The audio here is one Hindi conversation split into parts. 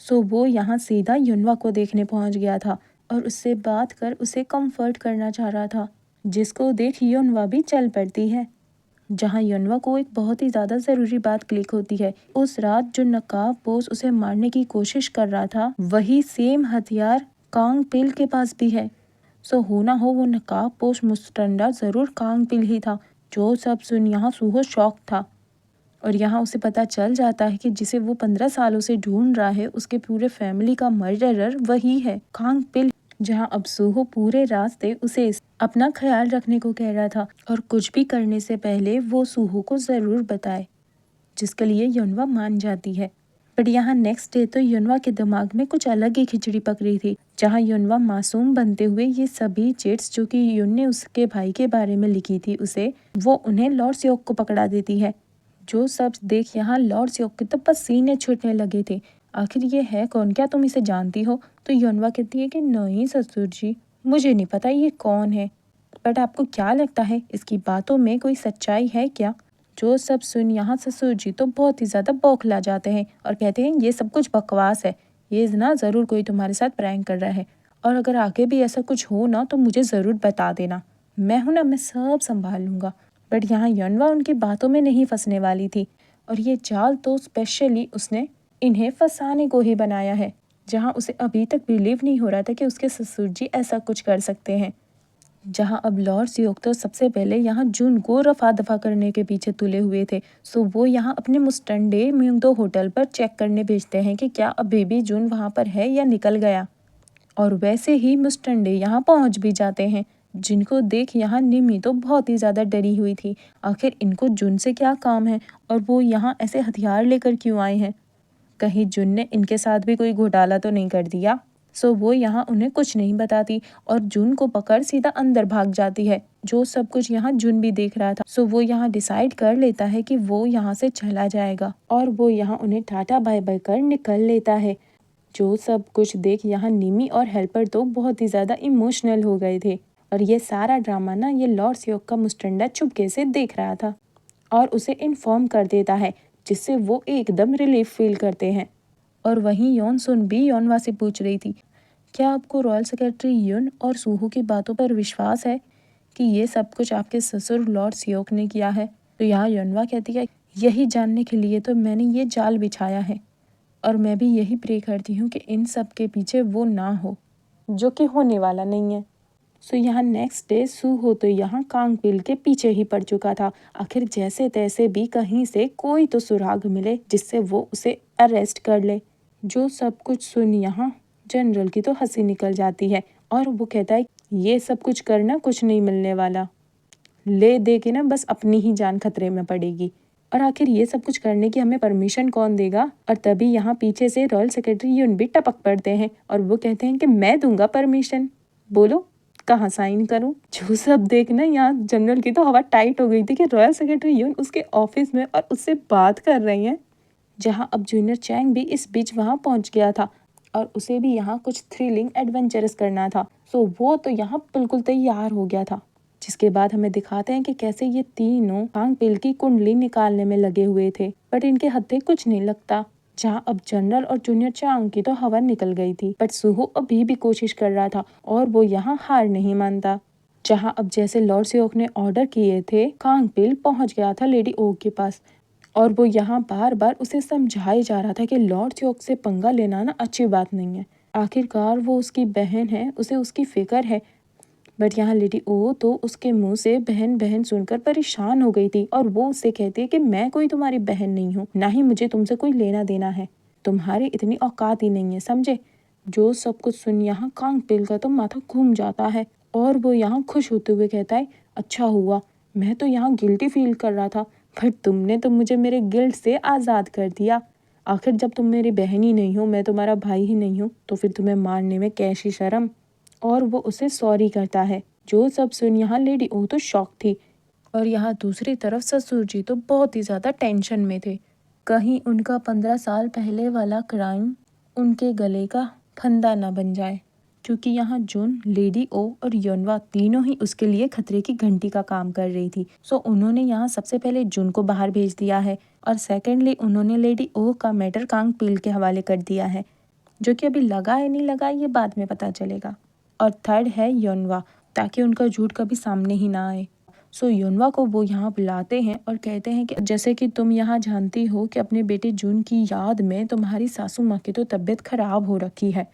सो वो यहाँ सीधा युनवा को देखने पहुंच गया था और उससे बात कर उसे कंफर्ट करना चाह रहा था, जिसको देख युनवा भी चल पड़ती है। जहाँ युनवा को एक बहुत ही ज्यादा जरूरी बात क्लिक होती है। उस रात जो नकाबपोश उसे मारने की कोशिश कर रहा था, वही सेम हथियार कांग पिल के पास भी है। सो हो ना हो वो नकाबपोश मुस्टंडा जरूर कांग पिल ही था। जो सब सुन यहाँ सूहो शॉक था और यहाँ उसे पता चल जाता है कि जिसे वो 15 सालों से ढूंढ रहा है, उसके पूरे फैमिली का मर्डरर वही है, कांग पिल। जहाँ अब सूहो पूरे रास्ते उसे अपना ख्याल रखने को कह रहा था और कुछ भी करने से पहले वो सूहो को जरूर बताए, जिसके लिए युनवा मान जाती है। बट यहाँ नेक्स्ट डे तो युनवा के दिमाग में कुछ अलग ही खिचड़ी पक रही थी। जहाँ युनवा मासूम बनते हुए ये सभी चेट्स जो कि युन ने उसके भाई के बारे में लिखी थी उसे, वो उन्हें लॉर्ड सियोक को पकड़ा देती है। जो सब देख यहाँ लॉर्ड सियोक के तो पसीने छूटने लगे थे। आखिर ये है कौन, क्या तुम इसे जानती हो? तो युनवा कहती है कि नहीं ससुर जी, मुझे नहीं पता ये कौन है। बट आपको क्या लगता है इसकी बातों में कोई सच्चाई है क्या? जो सब सुन यहाँ ससुर जी तो बहुत ही ज्यादा बौखला जाते हैं और कहते हैं ये सब कुछ बकवास है, ये ना जरूर कोई तुम्हारे साथ प्रैंक कर रहा है और अगर आगे भी ऐसा कुछ हो ना तो मुझे जरूर बता देना, मैं हूं ना, मैं सब संभाल लूंगा। बट यहाँ युनवा उनकी बातों में नहीं फंसने वाली थी और ये चाल तो स्पेशली उसने इन्हें फंसाने को ही बनाया है। जहाँ उसे अभी तक बिलीव नहीं हो रहा था कि उसके ससुर जी ऐसा कुछ कर सकते हैं। जहां अब लॉर्ड सियोक तो सबसे पहले यहाँ जून को रफा दफा करने के पीछे तुले हुए थे। सो वो यहाँ अपने मुस्टंडे म्यूंगदो होटल पर चेक करने भेजते हैं कि क्या अभी भी जून वहां पर है या निकल गया। और वैसे ही मुस्टंडे यहाँ पहुंच भी जाते हैं, जिनको देख यहाँ निमी तो बहुत ही ज्यादा डरी हुई थी। आखिर इनको जून से क्या काम है और वो यहाँ ऐसे हथियार लेकर क्यों आए हैं? कहीं जून ने इनके साथ भी कोई घोटाला तो नहीं कर दिया? सो वो यहाँ उन्हें कुछ नहीं बताती और जून को पकड़ सीधा अंदर भाग जाती है। जो सब कुछ यहाँ जून भी देख रहा था। सो वो यहाँ डिसाइड कर लेता है कि वो यहाँ से चला जाएगा और वो यहाँ उन्हें टाटा बाय बाय कर निकल लेता है। जो सब कुछ देख यहाँ निमी और हेल्पर तो बहुत ही ज्यादा इमोशनल हो गए थे और ये सारा ड्रामा ना ये लॉर्ड सियोक का मुस्टंडा चुपके से देख रहा था और उसे इन्फॉर्म कर देता है, जिससे वो एकदम रिलीफ फील करते हैं। और वहीं योन सुन भी योनवा से पूछ रही थी, क्या आपको रॉयल सेक्रेटरी युन और सूहो की बातों पर विश्वास है कि ये सब कुछ आपके ससुर लॉर्ड सियोक ने किया है? तो यहाँ योनवा कहती है, यही जानने के लिए तो मैंने ये जाल बिछाया है और मैं भी यही प्रे करती हूँ कि इन सब के पीछे वो ना हो, जो कि होने वाला नहीं है। सो यहाँ नेक्स्ट डे सूहो तो यहाँ कांग पिल के पीछे ही पड़ चुका था। आखिर जैसे तैसे भी कहीं से कोई तो सुराग मिले जिससे वो उसे अरेस्ट कर ले। जो सब कुछ सुन यहाँ जनरल की तो हंसी निकल जाती है और वो कहता है ये सब कुछ करना कुछ नहीं मिलने वाला, ले दे के ना बस अपनी ही जान खतरे में पड़ेगी। और आखिर ये सब कुछ करने की हमें परमिशन कौन देगा? और तभी यहाँ पीछे से रॉयल सेक्रेटरी युन भी टपक पड़ते हैं और वो कहते हैं कि मैं दूंगा परमिशन, बोलो कहाँ साइन करूं? जो सब देखना यहाँ जनरल की तो हवा टाइट हो गई थी कि रॉयल सेक्रेटरी युन उसके ऑफिस में और उससे बात कर रही हैं। जहाँ अब जूनियर चैंग भी इस बीच वहां पहुंच गया था और उसे भी यहाँ कुछ थ्रिलिंग एडवेंचरस करना था। सो वो तो यहाँ बिल्कुल तैयार हो गया था। जिसके बाद हमें दिखाते हैं कि कैसे ये तीनों कांग पिल की कुंडली निकालने में लगे हुए थे, बट इनके हत्थे कुछ नहीं लगता। जहाँ अब जनरल और जूनियर चांग की तो हवा निकल गई थी, बट सूहो अभी भी कोशिश कर रहा था और वो यहाँ हार नहीं मानता। जहाँ अब जैसे लॉर्ड सियोक ने ऑर्डर किए थे, कांग पिल पहुंच गया था लेडी ओक के पास और वो यहाँ बार बार उसे समझाए जा रहा था कि लॉर्ड सियोक से पंगा लेना ना अच्छी बात नहीं है। आखिरकार वो उसकी बहन है, उसे उसकी फिक्र है। बट यहाँ लेडी ओ तो उसके मुंह से बहन बहन सुनकर परेशान हो गई थी और वो उससे कहती है कि मैं कोई तुम्हारी बहन नहीं हूँ, ना ही मुझे तुमसे कोई लेना देना है, तुम्हारी इतनी औकात ही नहीं है, समझे? जो सब कुछ सुन यहाँ कांग पिल का तो माथा घूम जाता है और वो यहाँ खुश होते हुए कहता है, अच्छा हुआ, मैं तो यहाँ गिल्टी फील कर रहा था, बट तुमने तो मुझे मेरे गिल्ट से आज़ाद कर दिया। आखिर जब तुम मेरी बहन ही नहीं हो, मैं तुम्हारा भाई ही नहीं हूँ, तो फिर तुम्हें मारने में कैसी शर्म। और वो उसे सॉरी करता है। जो सब सुन यहाँ लेडी ओ तो शॉक थी और यहाँ दूसरी तरफ ससुर जी तो बहुत ही ज्यादा टेंशन में थे। कहीं उनका 15 साल पहले वाला क्राइम उनके गले का फंदा ना बन जाए, क्योंकि यहाँ जून, लेडी ओ और योनवा तीनों ही उसके लिए खतरे की घंटी का काम कर रही थी। सो उन्होंने यहाँ सबसे पहले जून को बाहर भेज दिया है और सेकेंडली उन्होंने लेडी ओ का मैटर कांग पिल के हवाले कर दिया है। जो कि अभी लगा है नहीं लगा ये बाद में पता चलेगा। और थर्ड है युनवा, ताकि उनका झूठ कभी सामने ही ना आए। सो युनवा को वो यहाँ बुलाते हैं और कहते हैं कि जैसे कि तुम यहाँ जानती हो कि अपने बेटे जून की याद में तुम्हारी सासू माँ की तो तबीयत खराब हो रखी है।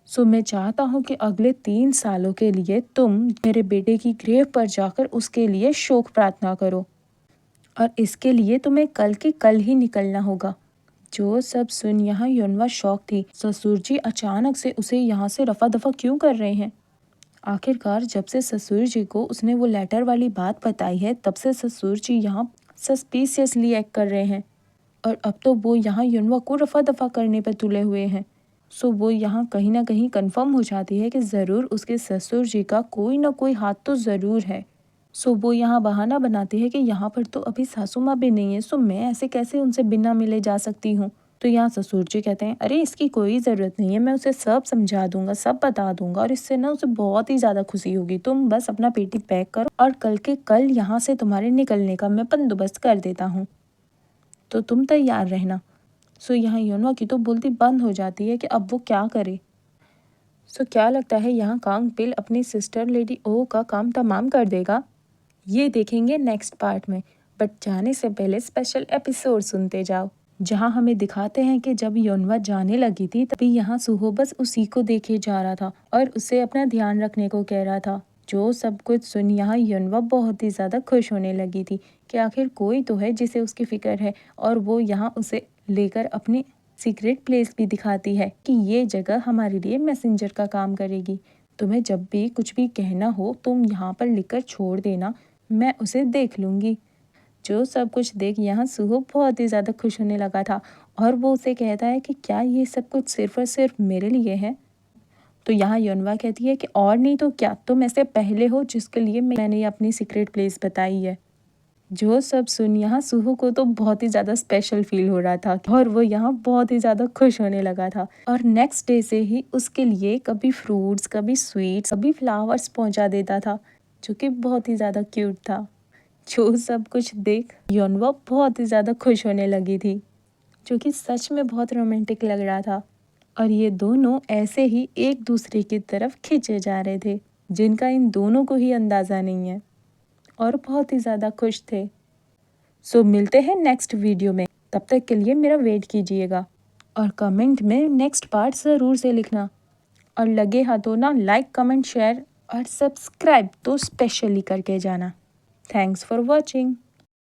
सो मैं चाहता हूँ कि अगले 3 सालों के लिए तुम मेरे बेटे की ग्रेव पर जाकर उसके लिए शोक प्रार्थना करो, और इसके लिए तुम्हें कल के कल ही निकलना होगा। जो सब सुन यहाँ युनवा शौक थी। ससुर जी अचानक से उसे यहाँ से रफा दफा क्यों कर रहे हैं? आखिरकार जब से ससुर जी को उसने वो लेटर वाली बात बताई है, तब से ससुर जी यहाँ सस्पिशियसली एक्ट कर रहे हैं, और अब तो वो यहाँ युनवा को रफा दफा करने पर तुले हुए हैं। सो वो यहाँ कहीं ना कहीं कंफर्म हो जाती है कि ज़रूर उसके ससुर जी का कोई ना कोई हाथ तो ज़रूर है। सो वो यहाँ बहाना बनाती है कि यहाँ पर तो अभी सासू माँ भी नहीं है, सो मैं ऐसे कैसे उनसे बिना मिले जा सकती हूँ। तो यहाँ ससुर जी कहते हैं, अरे इसकी कोई ज़रूरत नहीं है, मैं उसे सब समझा दूंगा, सब बता दूंगा, और इससे ना उसे बहुत ही ज़्यादा खुशी होगी। तुम बस अपना पेटी पैक करो और कल के कल यहाँ से तुम्हारे निकलने का मैं बंदोबस्त कर देता हूँ, तो तुम तैयार रहना। सो यहाँ युनवा की तो बोलती बंद हो जाती है कि अब वो क्या करे। सो क्या लगता है यहाँ कांग पिल अपनी सिस्टर लेडी ओ का काम तमाम कर देगा? ये देखेंगे नेक्स्ट पार्ट में। बट जाने से पहले स्पेशल एपिसोड सुनते जाओ, जहाँ हमें दिखाते हैं कि जब योनवा जाने लगी थी तभी यहाँ सुहो बस उसी को देखे जा रहा था और उसे अपना ध्यान रखने को कह रहा था। जो सब कुछ सुन यहाँ योनवा बहुत ही ज़्यादा खुश होने लगी थी कि आखिर कोई तो है जिसे उसकी फिक्र है, और वो यहाँ उसे लेकर अपनी सीक्रेट प्लेस भी दिखाती है कि ये जगह हमारे लिए मैसेंजर का काम करेगी। तुम्हें जब भी कुछ भी कहना हो तुम यहाँ पर लिखकर छोड़ देना, मैं उसे देख लूँगी। जो सब कुछ देख यहाँ सुहो बहुत ही ज़्यादा खुश होने लगा था, और वो उसे कहता है कि क्या ये सब कुछ सिर्फ और सिर्फ मेरे लिए है? तो यहाँ योनवा कहती है कि और नहीं तो क्या, तुम ऐसे पहले हो जिसके लिए मैंने अपनी सीक्रेट प्लेस बताई है। जो सब सुन यहाँ सुहो को तो बहुत ही ज़्यादा स्पेशल फील हो रहा था, और वो यहाँ बहुत ही ज़्यादा खुश होने लगा था। और नेक्स्ट डे से ही उसके लिए कभी फ्रूट्स, कभी स्वीट्स, कभी फ्लावर्स पहुँचा देता था, जो कि बहुत ही ज़्यादा क्यूट था। जो सब कुछ देख योनवा बहुत ही ज़्यादा खुश होने लगी थी, जो कि सच में बहुत रोमांटिक लग रहा था। और ये दोनों ऐसे ही एक दूसरे की तरफ खींचे जा रहे थे, जिनका इन दोनों को ही अंदाज़ा नहीं है, और बहुत ही ज़्यादा खुश थे। सो मिलते हैं नेक्स्ट वीडियो में, तब तक के लिए मेरा वेट कीजिएगा और कमेंट में नेक्स्ट पार्ट ज़रूर से लिखना, और लगे हाथों ना लाइक, कमेंट, शेयर और सब्सक्राइब तो स्पेशली करके जाना। Thanks for watching.